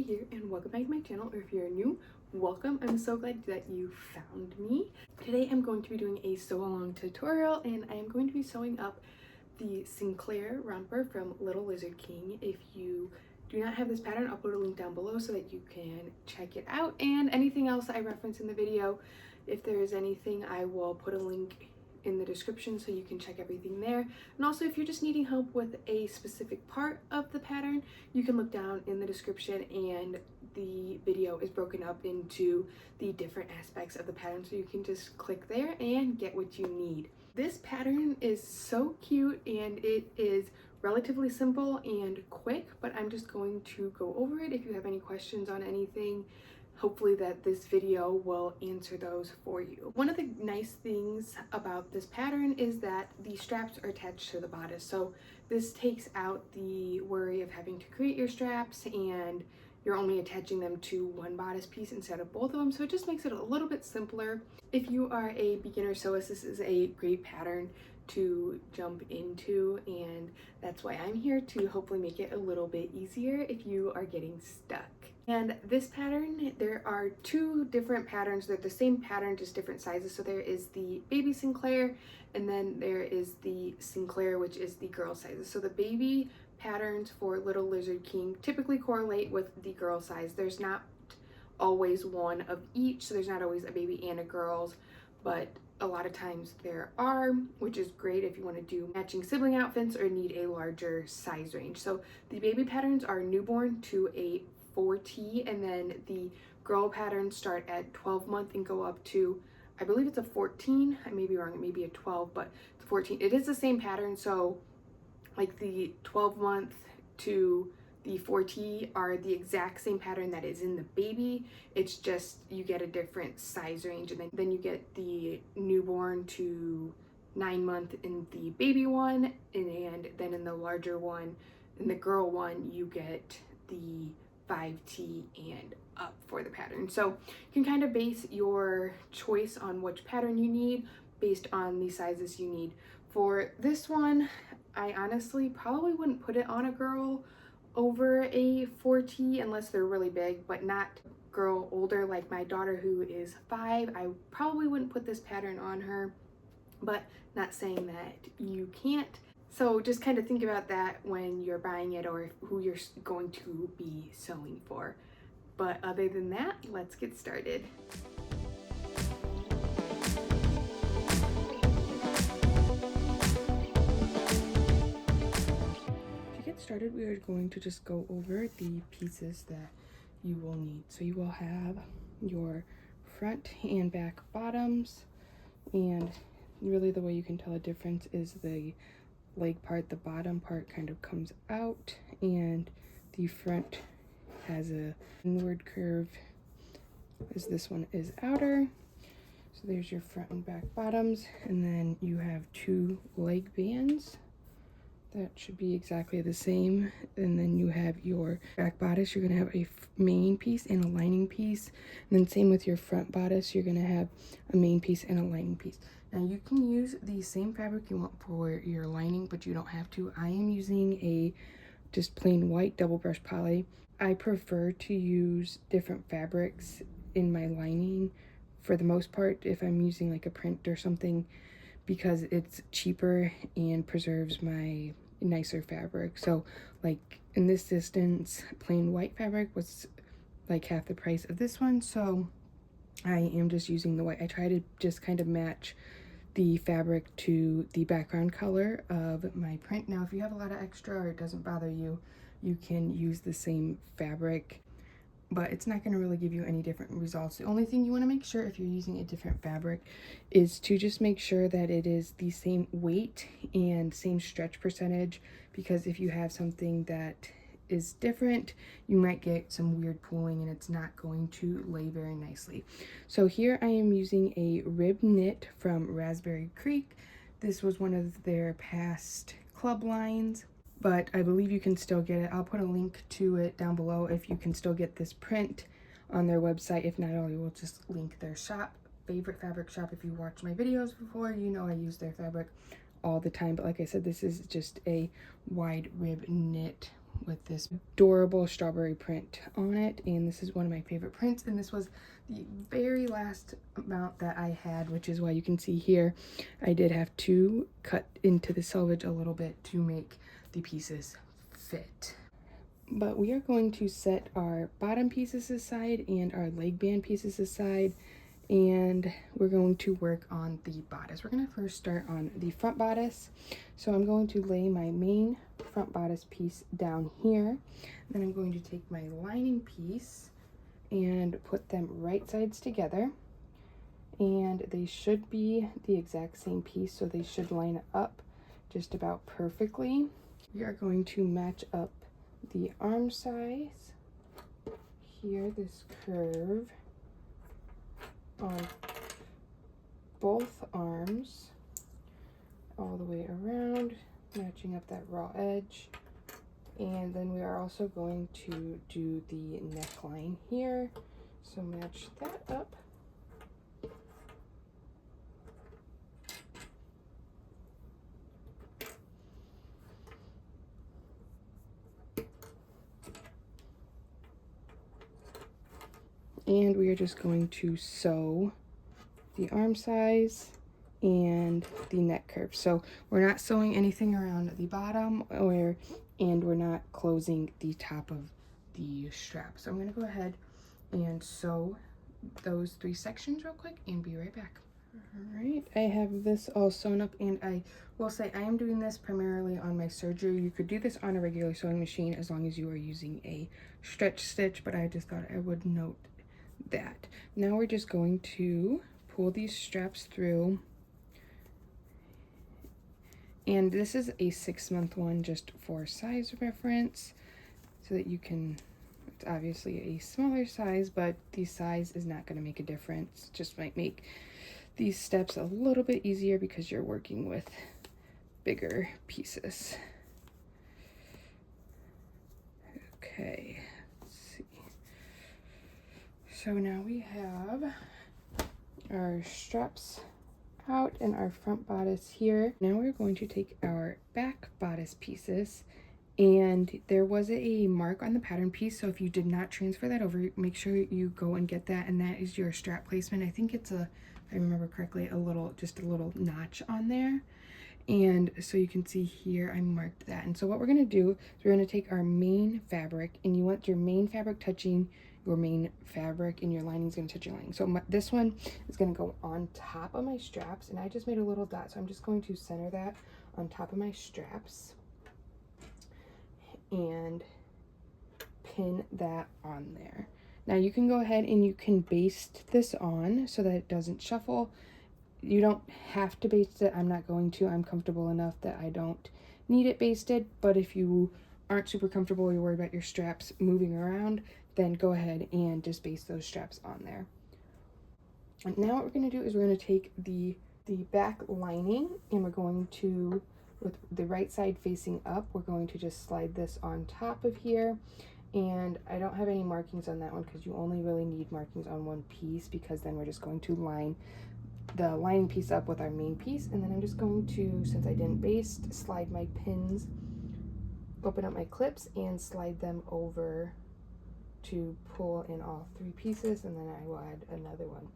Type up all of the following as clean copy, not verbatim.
here and welcome back to my channel, or if you're new, welcome. I'm so glad that you found me. Today I'm going to be doing a sew along tutorial and I am going to be sewing up the Sinclair Romper from Little Lizard King. If you do not have this pattern, I'll put a link down below so that you can check it out, and anything else I reference in the video, if there is anything, I will put a link in the description so you can check everything there. And also, if you're just needing help with a specific part of the pattern, you can look down in the description and the video is broken up into the different aspects of the pattern, so you can just click there and get what you need. This pattern is so cute and it is relatively simple and quick, but I'm just going to go over it. If you have any questions on anything, hopefully that this video will answer those for you. One of the nice things about this pattern is that the straps are attached to the bodice, so this takes out the worry of having to create your straps and you're only attaching them to one bodice piece instead of both of them, so it just makes it a little bit simpler. If you are a beginner sewist, this is a great pattern to jump into, and that's why I'm here, to hopefully make it a little bit easier if you are getting stuck. And this pattern, there are two different patterns. They're the same pattern, just different sizes. So there is the baby Sinclair, and then there is the Sinclair, which is the girl sizes. So the baby patterns for Little Lizard King typically correlate with the girl size. There's not always one of each, so there's not always a baby and a girl's, but a lot of times there are, which is great if you want to do matching sibling outfits or need a larger size range. So the baby patterns are newborn to a 4T, and then the girl patterns start at 12 month and go up to, I believe it's a 14. I may be wrong, it may be a 12, but it's 14. It is the same pattern, so like the 12 month to the 4T are the exact same pattern that is in the baby. It's just you get a different size range, and then you get the newborn to 9 month in the baby one, and then in the larger one, in the girl one, you get the 5T and up for the pattern. So you can kind of base your choice on which pattern you need based on the sizes you need. For this one, I honestly probably wouldn't put it on a girl over a 4T unless they're really big, but not girl older like my daughter who is 5. I probably wouldn't put this pattern on her, but not saying that you can't. So just kind of think about that when you're buying it or who you're going to be sewing for. But other than that, let's get started. To get started, we are going to just go over the pieces that you will need. So you will have your front and back bottoms, and really the way you can tell a difference is the leg part. The bottom part kind of comes out and the front has a inward curve, as this one is outer. So there's your front and back bottoms, and then you have two leg bands that should be exactly the same, and then you have your back bodice. You're going to have a main piece and a lining piece, and then same with your front bodice, you're going to have a main piece and a lining piece. Now you can use the same fabric you want for your lining, but you don't have to. I am using a just plain white double brush poly. I prefer to use different fabrics in my lining for the most part if I'm using like a print or something, because it's cheaper and preserves my nicer fabric. So like in this distance, plain white fabric was like half the price of this one, so I am just using the white. I try to just kind of match the fabric to the background color of my print. Now if you have a lot of extra or it doesn't bother you, you can use the same fabric, but it's not going to really give you any different results. The only thing you want to make sure if you're using a different fabric is to just make sure that it is the same weight and same stretch percentage, because if you have something that is different, you might get some weird pooling and it's not going to lay very nicely. So here I am using a rib knit from Raspberry Creek. This was one of their past club lines, but I believe you can still get it. I'll put a link to it down below if you can still get this print on their website. If not, I will just link their shop, favorite fabric shop. If you watched my videos before, you know I use their fabric all the time, but like I said, this is just a wide rib knit with this adorable strawberry print on it, and this is one of my favorite prints, and this was the very last amount that I had, which is why you can see here I did have to cut into the selvage a little bit to make the pieces fit. But we are going to set our bottom pieces aside and our leg band pieces aside, and we're going to work on the bodice. We're going to first start on the front bodice. So I'm going to lay my main front bodice piece down here. Then I'm going to take my lining piece and put them right sides together. And they should be the exact same piece, so they should line up just about perfectly. We are going to match up the arm size here, this curve on both arms all the way around, matching up that raw edge. And then we are also going to do the neckline here, so match that up. And we are just going to sew the arm size and the neck curve. So we're not sewing anything around the bottom, and we're not closing the top of the strap. So I'm going to go ahead and sew those 3 sections real quick and be right back. All right, I have this all sewn up, and I will say I am doing this primarily on my serger. You could do this on a regular sewing machine as long as you are using a stretch stitch, but I just thought I would note that. Now we're just going to pull these straps through, and this is a 6-month one just for size reference, so that you can, it's obviously a smaller size, but the size is not going to make a difference. It just might make these steps a little bit easier because you're working with bigger pieces. Okay, let's see. So now we have our straps out and our front bodice here. Now we're going to take our back bodice pieces, and there was a mark on the pattern piece, so if you did not transfer that over, make sure you go and get that, and that is your strap placement. I think it's a, if I remember correctly, just a little notch on there. And so you can see here I marked that. And so what we're going to do is we're going to take our main fabric, and you want your main fabric touching your main fabric, and your lining is going to touch your lining. So this one is going to go on top of my straps, and I just made a little dot, so I'm just going to center that on top of my straps and pin that on there. Now you can go ahead and you can baste this on so that it doesn't shuffle. You don't have to baste it. I'm not going to. I'm comfortable enough that I don't need it basted, but if you aren't super comfortable, you're worried about your straps moving around, then go ahead and just baste those straps on there. And now what we're going to do is we're going to take the back lining, and we're going to, with the right side facing up, we're going to just slide this on top of here. And I don't have any markings on that one because you only really need markings on one piece, because then we're just going to line the lining piece up with our main piece. And then I'm just going to, since I didn't baste, slide my pins, open up my clips and slide them over to pull in all 3 pieces, and then I will add another one.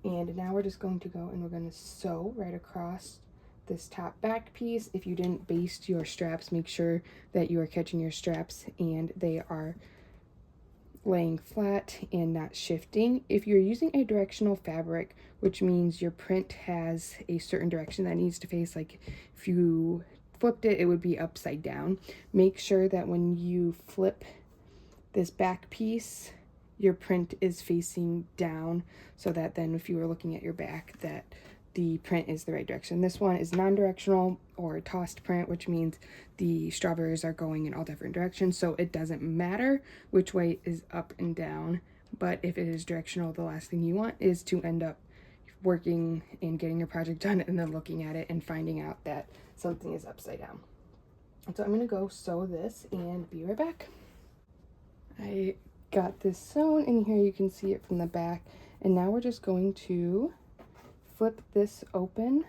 And now we're just going to go and we're going to sew right across this top back piece. If you didn't baste your straps, make sure that you are catching your straps and they are laying flat and not shifting. If you're using a directional fabric, which means your print has a certain direction that needs to face, like if you flipped it, it would be upside down. Make sure that when you flip this back piece, your print is facing down, so that then if you were looking at your back, that the print is the right direction. This one is non-directional or tossed print, which means the strawberries are going in all different directions, so it doesn't matter which way is up and down. But if it is directional, the last thing you want is to end up working and getting your project done and then looking at it and finding out that something is upside down. So I'm going to go sew this and be right back. I got this sewn, and here you can see it from the back, and now we're just going to flip this open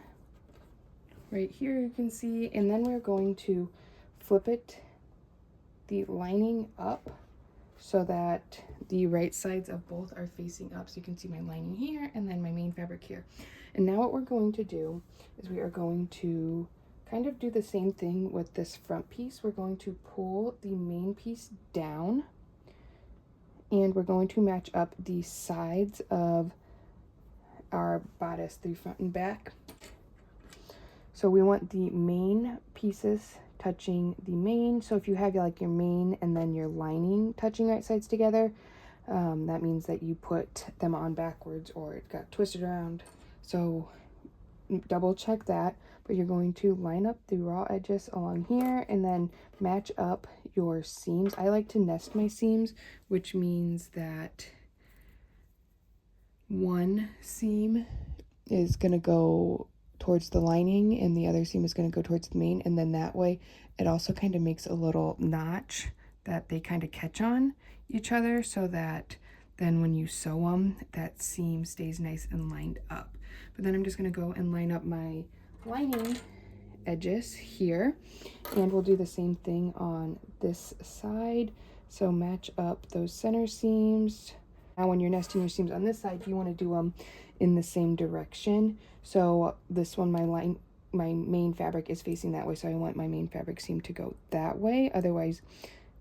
right here, you can see, and then we're going to flip it the lining up so that the right sides of both are facing up. So you can see my lining here and then my main fabric here. And now what we're going to do is we are going to kind of do the same thing with this front piece. We're going to pull the main piece down and we're going to match up the sides of our bodice, the front and back. So we want the main pieces touching the main. So if you have like your main and then your lining touching right sides together, that means that you put them on backwards or it got twisted around. So double check that, but you're going to line up the raw edges along here and then match up your seams. I like to nest my seams, which means that one seam is going to go towards the lining and the other seam is going to go towards the main, and then that way it also kind of makes a little notch that they kind of catch on each other, so that then when you sew them, that seam stays nice and lined up. But then I'm just going to go and line up my lining edges here, and we'll do the same thing on this side. So match up those center seams. Now when you're nesting your seams on this side, you want to do them in the same direction. So this one, my main fabric is facing that way, so I want my main fabric seam to go that way. Otherwise,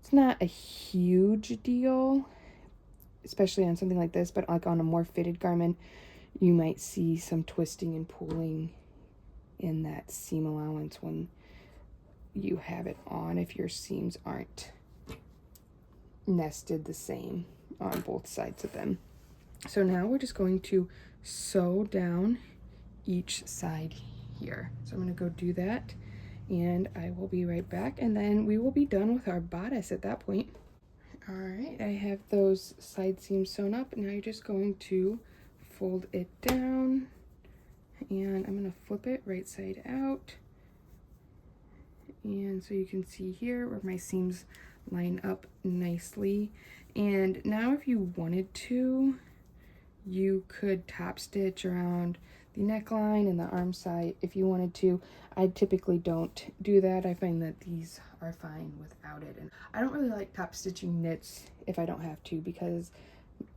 it's not a huge deal, especially on something like this, but like on a more fitted garment, you might see some twisting and pulling in that seam allowance when you have it on, if your seams aren't nested the same on both sides of them. So now we're just going to sew down each side here. So I'm going to go do that and I will be right back, and then we will be done with our bodice at that point. All right, I have those side seams sewn up. Now you're just going to fold it down and I'm going to flip it right side out. And so you can see here where my seams line up nicely. And now if you wanted to, you could top stitch around the neckline and the arm side if you wanted to. I typically don't do that. I find that these are fine without it. And I don't really like top stitching knits if I don't have to, because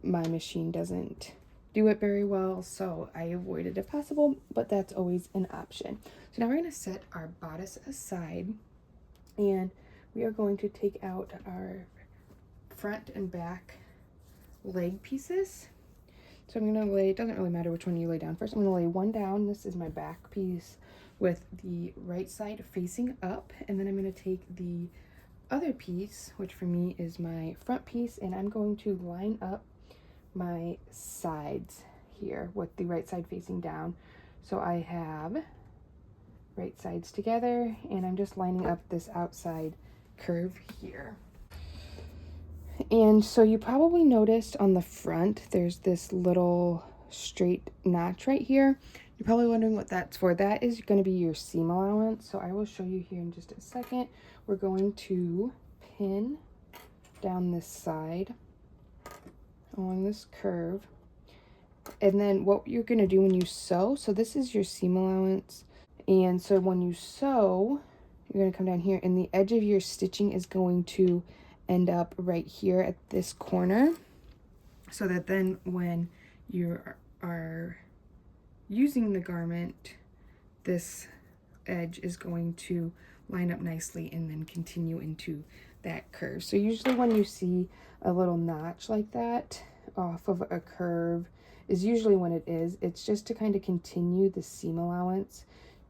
my machine doesn't do it very well, so I avoid it if possible, but that's always an option. So now we're going to set our bodice aside and we are going to take out our front and back leg pieces. So I'm going to lay, it doesn't really matter which one you lay down first. I'm going to lay one down. This is my back piece with the right side facing up, and then I'm going to take the other piece, which for me is my front piece, and I'm going to line up my sides here with the right side facing down. So I have right sides together and I'm just lining up this outside curve here. And so you probably noticed on the front there's this little straight notch right here. You're probably wondering what that's for. That is going to be your seam allowance. So I will show you here in just a second. We're going to pin down this side along this curve, and then what you're going to do when you sew, so this is your seam allowance, and so when you sew you're going to come down here and the edge of your stitching is going to end up right here at this corner, so that then when you are using the garment, this edge is going to line up nicely and then continue into that curve. So usually when you see a little notch like that off of a curve is usually when it is. It's just to kind of continue the seam allowance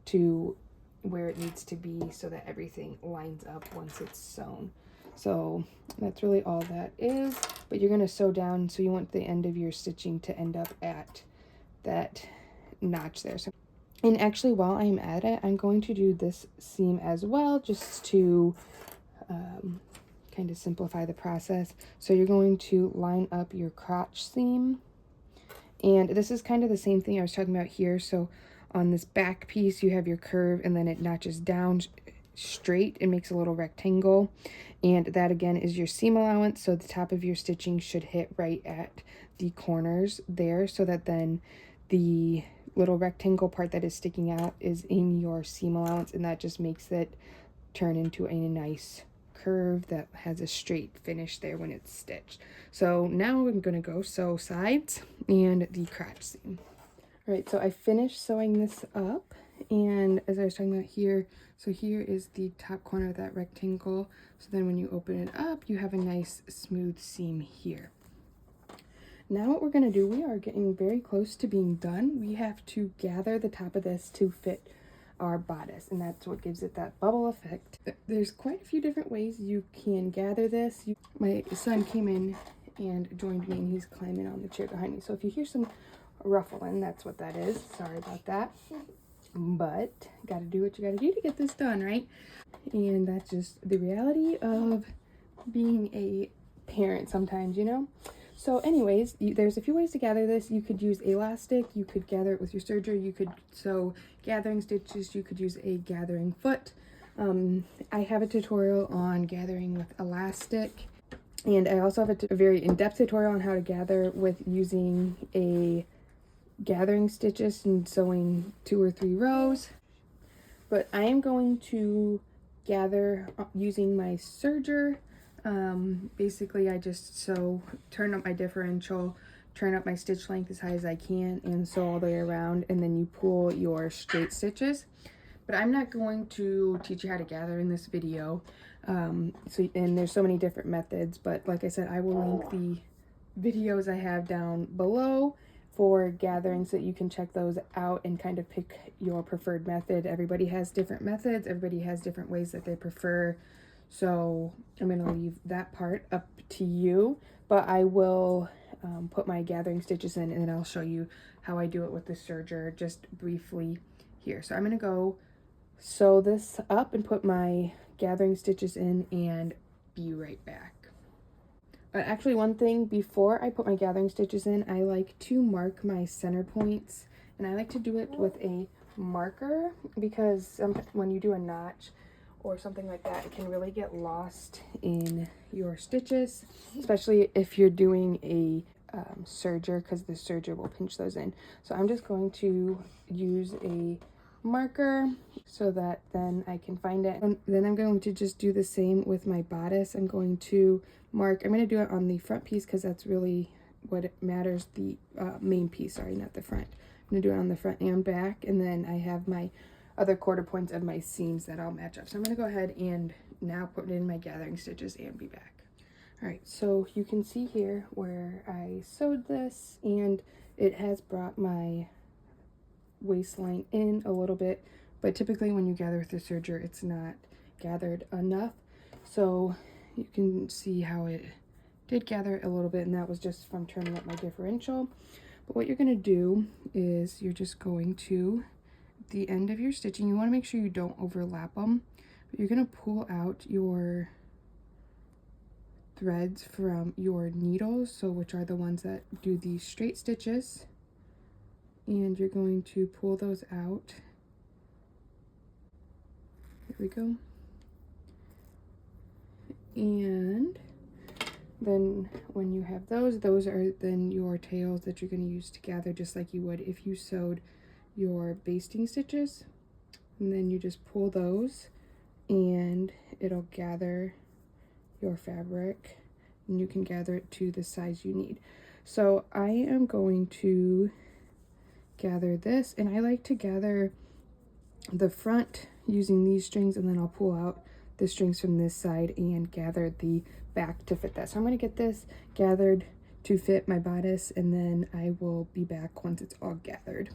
to where it needs to be so that everything lines up once it's sewn. So that's really all that is, but you're going to sew down, so you want the end of your stitching to end up at that notch there. So, and actually while I'm at it, I'm going to do this seam as well, just to kind of simplify the process. So you're going to line up your crotch seam, and this is kind of the same thing I was talking about here. So on this back piece you have your curve and then it notches down straight and makes a little rectangle, and that again is your seam allowance. So the top of your stitching should hit right at the corners there, so that then the little rectangle part that is sticking out is in your seam allowance, and that just makes it turn into a nice curve that has a straight finish there when it's stitched. So now I'm going to go sew sides and the crotch seam. All right, so I finished sewing this up, and as I was talking about here, so here is the top corner of that rectangle. So then when you open it up, you have a nice smooth seam here. Now what we're going to do, we are getting very close to being done. We have to gather the top of this to fit our bodice, and that's what gives it that bubble effect. There's quite a few different ways you can gather this. My son came in and joined me, and he's climbing on the chair behind me. So if you hear some ruffling, that's what that is. Sorry about that. But gotta do what you gotta do to get this done, right? And that's just the reality of being a parent sometimes, you know? So anyways, there's a few ways to gather this. You could use elastic, you could gather it with your serger, you could sew gathering stitches, you could use a gathering foot. I have a tutorial on gathering with elastic, and I also have a very in-depth tutorial on how to gather with using a gathering stitches and sewing 2 or 3 rows. But I am going to gather using my serger. Basically I just turn up my differential, turn up my stitch length as high as I can, and sew all the way around, and then you pull your straight stitches. But I'm not going to teach you how to gather in this video. And there's so many different methods, but like I said, I will link the videos I have down below for gathering so that you can check those out and kind of pick your preferred method. Everybody has different methods, everybody has different ways that they prefer, so I'm going to leave that part up to you, but I will put my gathering stitches in, and then I'll show you how I do it with the serger just briefly here. So I'm going to go sew this up and put my gathering stitches in and be right back. Actually, one thing before I put my gathering stitches in, I like to mark my center points, and I like to do it with a marker, because when you do a notch or something like that, it can really get lost in your stitches, especially if you're doing a serger, because the serger will pinch those in. So I'm just going to use a marker so that then I can find it. And then I'm going to just do the same with my bodice. I'm going to do it on the front piece because that's really what matters, the main piece, sorry, not the front. I'm going to do it on the front and back, and then I have my other quarter points of my seams that I'll match up. So I'm going to go ahead and now put in my gathering stitches and be back. Alright, so you can see here where I sewed this, and it has brought my waistline in a little bit, but typically when you gather with the serger, it's not gathered enough. So you can see how it did gather a little bit, and that was just from turning up my differential. But what you're going to do is you're just going to, at the end of your stitching, you want to make sure you don't overlap them, but you're going to pull out your threads from your needles, so which are the ones that do the straight stitches, and you're going to pull those out. There we go. And then when you have those are then your tails that you're going to use to gather, just like you would if you sewed your basting stitches. And then you just pull those, and it'll gather your fabric, and you can gather it to the size you need. So I am going to gather this, and I like to gather the front using these strings, and then I'll pull out the strings from this side and gather the back to fit that. So I'm going to get this gathered to fit my bodice, and then I will be back once it's all gathered.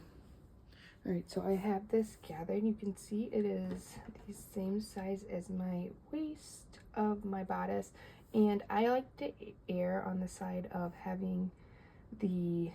Alright, so I have this gathered. You can see it is the same size as my waist of my bodice, and I like to err on the side of having the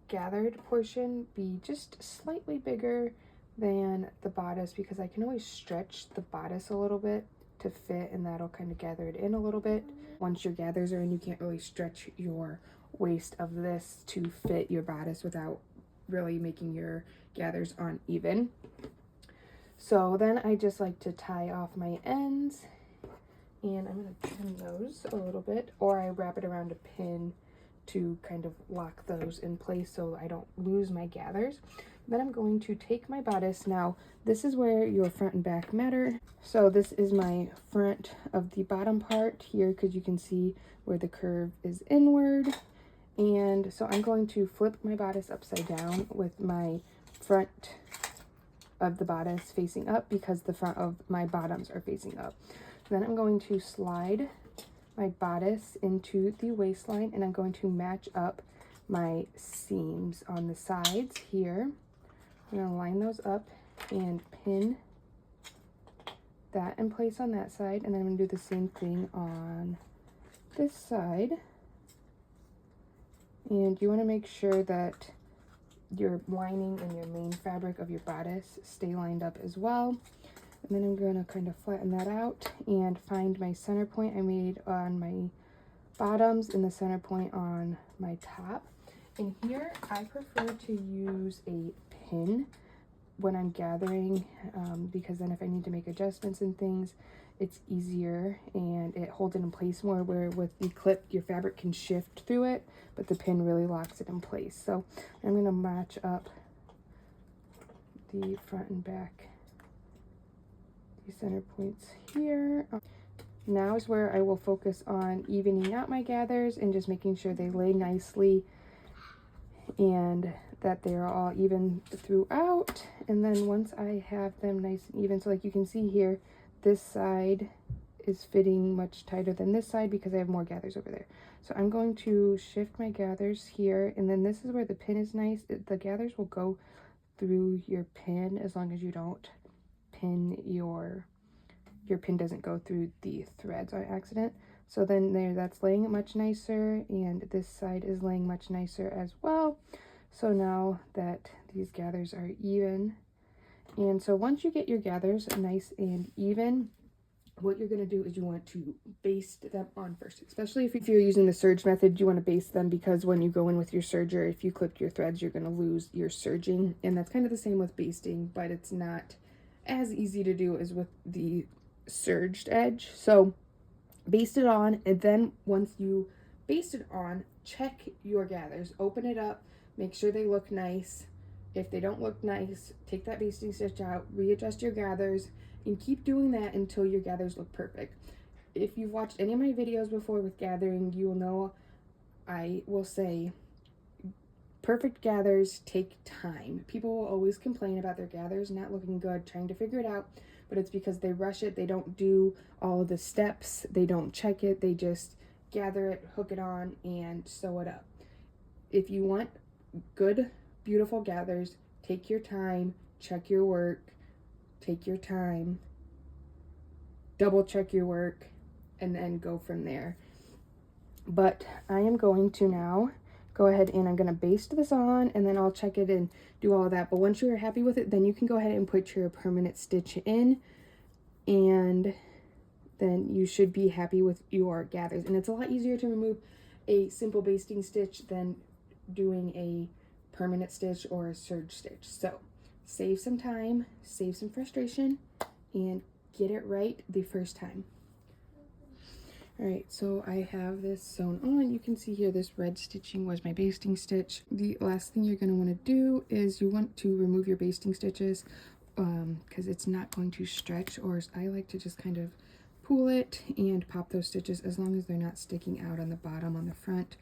gathered portion be just slightly bigger than the bodice, because I can always stretch the bodice a little bit to fit, and that'll kind of gather it in a little bit. Once your gathers are in, you can't really stretch your waist of this to fit your bodice without really making your gathers uneven. So then I just like to tie off my ends, and I'm going to trim those a little bit, or I wrap it around a pin to kind of lock those in place so I don't lose my gathers. Then I'm going to take my bodice. Now, this is where your front and back matter. So this is my front of the bottom part here, because you can see where the curve is inward. And so I'm going to flip my bodice upside down with my front of the bodice facing up, because the front of my bottoms are facing up. Then I'm going to slide my bodice into the waistline, and I'm going to match up my seams on the sides here. I'm going to line those up and pin that in place on that side, and then I'm going to do the same thing on this side. And you want to make sure that your lining and your main fabric of your bodice stay lined up as well. And then I'm going to kind of flatten that out and find my center point I made on my bottoms and the center point on my top. And here I prefer to use a pin when I'm gathering, because then if I need to make adjustments and things, it's easier and it holds it in place more, where with the clip your fabric can shift through it, but the pin really locks it in place. So I'm going to match up the front and back, the center points here. Now is where I will focus on evening out my gathers and just making sure they lay nicely and that they're all even throughout. And then once I have them nice and even, so like you can see here, this side is fitting much tighter than this side because I have more gathers over there. So I'm going to shift my gathers here, and then this is where the pin is nice. The gathers will go through your pin as long as you don't pin your pin doesn't go through the threads on accident. So then there, that's laying much nicer, and this side is laying much nicer as well. So now that these gathers are even, and so once you get your gathers nice and even, what you're going to do is you want to baste them on first, especially if you're using the serge method. You want to baste them because when you go in with your serger, if you clip your threads, you're going to lose your serging, and that's kind of the same with basting, but it's not as easy to do as with the serged edge. So baste it on, and then once you baste it on, check your gathers, open it up, make sure they look nice. If they don't look nice, take that basting stitch out, readjust your gathers, and keep doing that until your gathers look perfect. If you've watched any of my videos before with gathering, you will know I will say perfect gathers take time. People will always complain about their gathers not looking good, trying to figure it out, but it's because they rush it. They don't do all of the steps. They don't check it. They just gather it, hook it on, and sew it up. If you want good, beautiful gathers, take your time, check your work, take your time, double check your work, and then go from there. But I am going to now go ahead and I'm going to baste this on, and then I'll check it and do all of that. But once you're happy with it, then you can go ahead and put your permanent stitch in, and then you should be happy with your gathers. And it's a lot easier to remove a simple basting stitch than doing a permanent stitch or a serge stitch. So save some time, save some frustration, and get it right the first time. All right, so I have this sewn on. You can see here this red stitching was my basting stitch. The last thing you're going to want to do is you want to remove your basting stitches because it's not going to stretch, or I like to just kind of pull it and pop those stitches as long as they're not sticking out on the bottom on the front.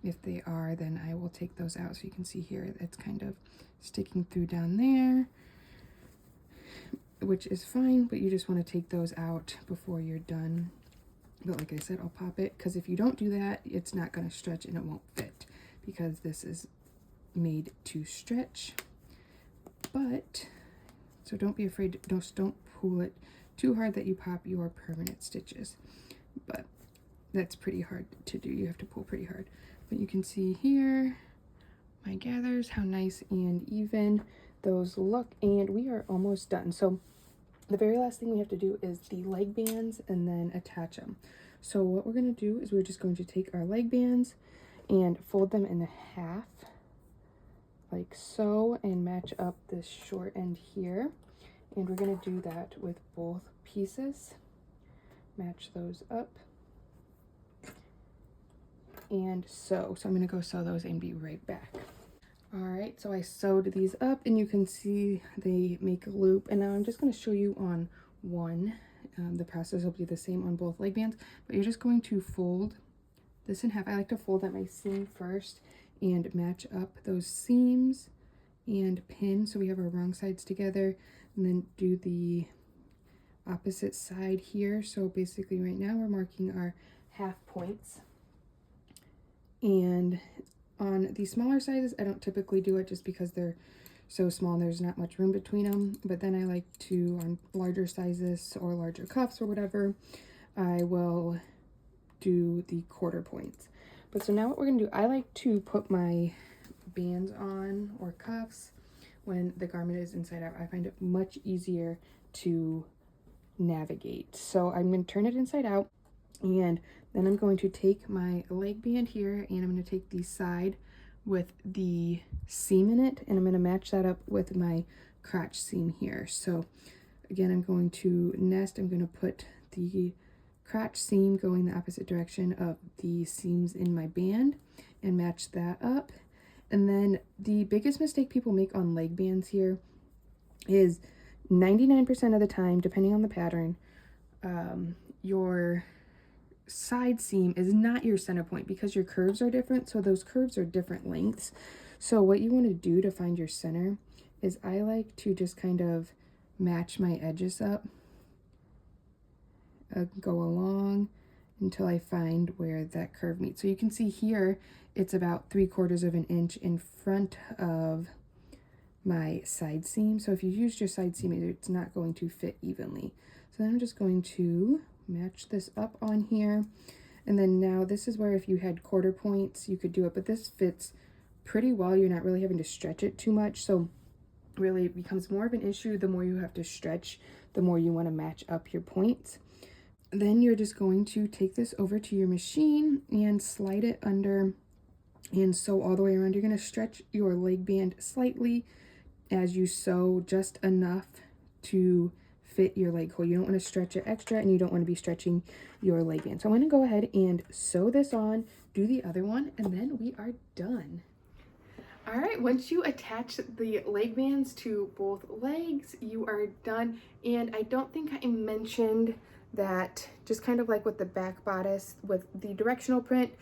If they are, then I will take those out. So you can see here it's kind of sticking through down there, which is fine, but you just want to take those out before you're done. But like I said, I'll pop it because if you don't do that, it's not going to stretch and it won't fit because this is made to stretch. But so don't be afraid, don't pull it too hard that you pop your permanent stitches. But that's pretty hard to do. You have to pull pretty hard. But you can see here my gathers, how nice and even those look, and we are almost done. So the very last thing we have to do is the leg bands and then attach them. So what we're going to do is we're just going to take our leg bands and fold them in half like so and match up this short end here. And we're going to do that with both pieces. Match those up and sew. So I'm going to go sew those and be right back. All right, so I sewed these up and you can see they make a loop, and now I'm just going to show you on one. The process will be the same on both leg bands, but you're just going to fold this in half. I like to fold at my seam first and match up those seams and pin so we have our wrong sides together, and then do the opposite side here. So basically right now we're marking our half points, and on the smaller sizes I don't typically do it just because they're so small and there's not much room between them, but then I like to, on larger sizes or larger cuffs or whatever, I will do the quarter points. But so now what we're gonna do, I like to put my bands on or cuffs when the garment is inside out. I find it much easier to navigate. So I'm going to turn it inside out, and then I'm going to take my leg band here and I'm going to take the side with the seam in it, and I'm going to match that up with my crotch seam here. So again, I'm going to nest, I'm going to put the crotch seam going the opposite direction of the seams in my band and match that up. And then the biggest mistake people make on leg bands here is 99% of the time, depending on the pattern, your side seam is not your center point because your curves are different. So those curves are different lengths. So what you want to do to find your center is I like to just kind of match my edges up, go along until I find where that curve meets. So you can see here, it's about 3/4 of an inch in front of my side seam. So if you used your side seam, it's not going to fit evenly. So then I'm just going to match this up on here. And then now this is where if you had quarter points, you could do it, but this fits pretty well. You're not really having to stretch it too much. So really it becomes more of an issue the more you have to stretch, the more you want to match up your points. Then you're just going to take this over to your machine and slide it under and sew all the way around. You're going to stretch your leg band slightly as you sew, just enough to fit your leg hole. You don't want to stretch it extra, and you don't want to be stretching your leg band. So I'm going to go ahead and sew this on, do the other one, and then we are done. All right, once you attach the leg bands to both legs, you are done. And I don't think I mentioned that, just kind of like with the back bodice, with the directional print,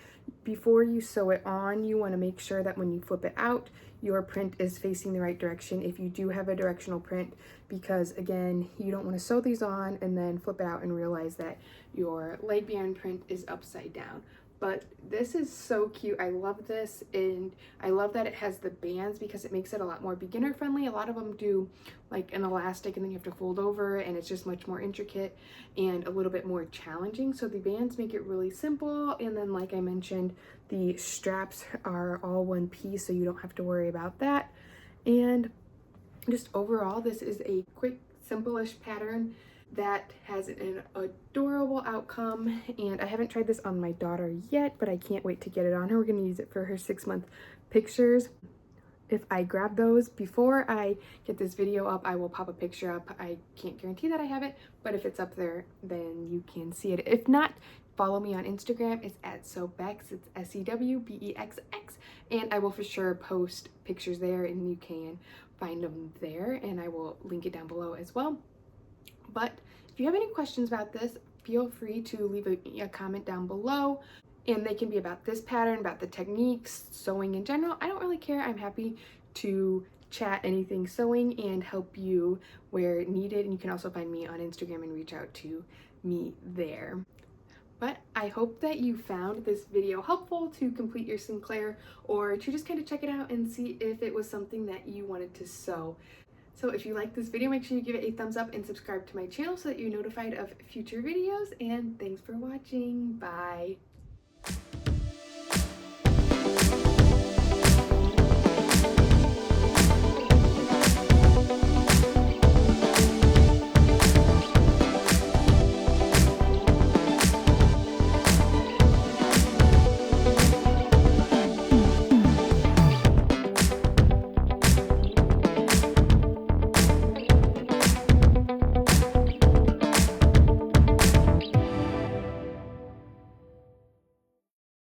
before you sew it on, you want to make sure that when you flip it out, your print is facing the right direction if you do have a directional print, because again, you don't want to sew these on and then flip it out and realize that your leg band print is upside down. But this is so cute. I love this, and I love that it has the bands because it makes it a lot more beginner friendly. A lot of them do like an elastic and then you have to fold over, and it's just much more intricate and a little bit more challenging. So the bands make it really simple. And then like I mentioned, the straps are all one piece, so you don't have to worry about that. And just overall, this is a quick, simple-ish pattern that has an adorable outcome. And I haven't tried this on my daughter yet, but I can't wait to get it on her. We're going to use it for her 6-month pictures. If I grab those before I get this video up, I will pop a picture up. I can't guarantee that I have it, but if it's up there, then you can see it. If not, follow me on Instagram. It's at Sewbexx. It's Sewbexx, and I will for sure post pictures there, and you can find them there, and I will link it down below as well. But if you have any questions about this, feel free to leave a comment down below, and they can be about this pattern, about the techniques, sewing in general. I don't really care. I'm happy to chat anything sewing and help you where needed. And you can also find me on Instagram and reach out to me there. But I hope that you found this video helpful to complete your Sinclair, or to just kind of check it out and see if it was something that you wanted to sew. So if you like this video, make sure you give it a thumbs up and subscribe to my channel so that you're notified of future videos. And thanks for watching. Bye.